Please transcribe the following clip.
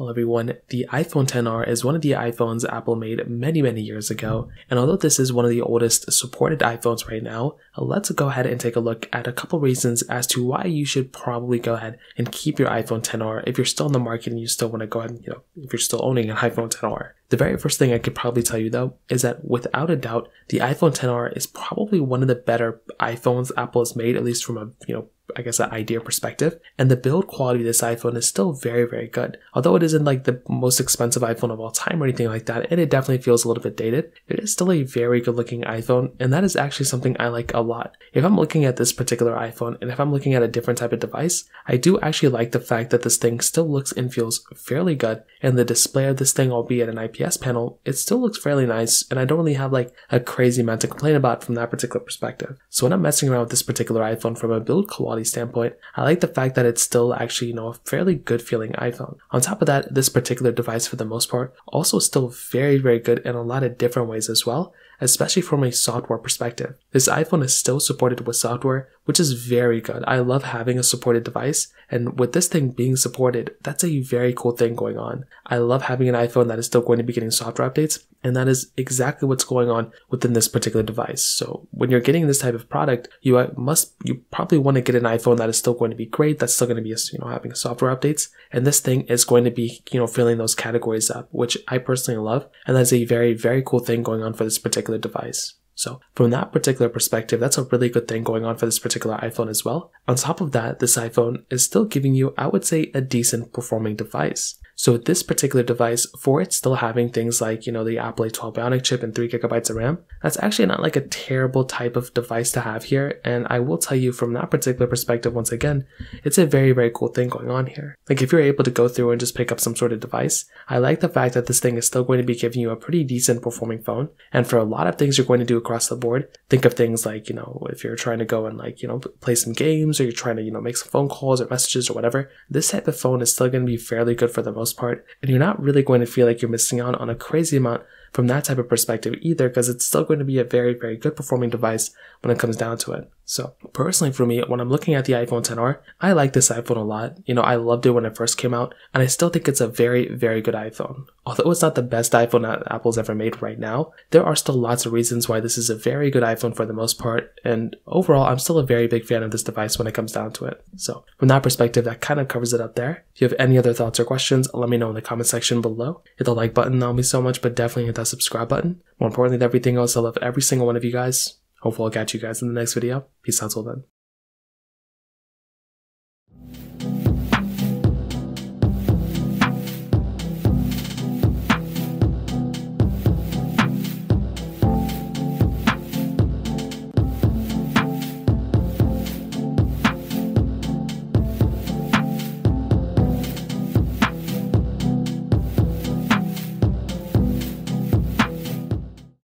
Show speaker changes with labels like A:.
A: Well everyone, the iPhone XR is one of the iPhones Apple made many years ago, and although this is one of the oldest supported iPhones right now, let's go ahead and take a look at a couple reasons as to why you should probably go ahead and keep your iPhone XR if you're still in the market and you still want to go ahead and, if you're still owning an iPhone XR. The very first thing I could probably tell you though is that without a doubt, the iPhone XR is probably one of the better iPhones Apple has made, at least from a, I guess an idea perspective, and the build quality of this iPhone is still very good. Although it isn't like the most expensive iPhone of all time or anything like that, and it definitely feels a little bit dated, it is still a very good looking iPhone, and that is actually something I like a lot. If I'm looking at this particular iPhone, and if I'm looking at a different type of device, I do actually like the fact that this thing still looks and feels fairly good, and the display of this thing, albeit an IPS panel, it still looks fairly nice, and I don't really have like a crazy amount to complain about from that particular perspective. So when I'm messing around with this particular iPhone from a build quality standpoint, I like the fact that it's still actually, a fairly good feeling iPhone. On top of that, this particular device for the most part also still very good in a lot of different ways as well, especially from a software perspective. This iPhone is still supported with software, which is very good. I love having a supported device, and with this thing being supported, that's a very cool thing going on. I love having an iPhone that is still going to be getting software updates, and that is exactly what's going on within this particular device. So when you're getting this type of product, you probably want to get an iPhone that is still going to be great, that's still going to be, having software updates, and this thing is going to be, filling those categories up, which I personally love, and that's a very cool thing going on for this particular device. So from that particular perspective, that's a really good thing going on for this particular iPhone as well. On top of that, this iPhone is still giving you, I would say, a decent performing device. So with this particular device, for it still having things like, the Apple A12 Bionic chip and 3GB of RAM, that's actually not like a terrible type of device to have here. And I will tell you from that particular perspective, once again, it's a very cool thing going on here. Like if you're able to go through and just pick up some sort of device, I like the fact that this thing is still going to be giving you a pretty decent performing phone. And for a lot of things you're going to do across the board, think of things like, if you're trying to go and play some games, or you're trying to, make some phone calls or messages or whatever, this type of phone is still going to be fairly good for the most part, and you're not really going to feel like you're missing out on a crazy amount from that type of perspective either, because it's still going to be a very good performing device when it comes down to it. So personally for me, when I'm looking at the iPhone XR, I like this iPhone a lot. I loved it when it first came out, and I still think it's a very good iPhone. Although it's not the best iPhone that Apple's ever made right now, there are still lots of reasons why this is a very good iPhone for the most part, and overall I'm still a very big fan of this device when it comes down to it. So from that perspective, that kind of covers it up there. If you have any other thoughts or questions, let me know in the comment section below. Hit the like button, that'll mean so much, but definitely hit that subscribe button. More importantly than everything else, I love every single one of you guys. Hopefully I'll catch you guys in the next video. Peace out till then.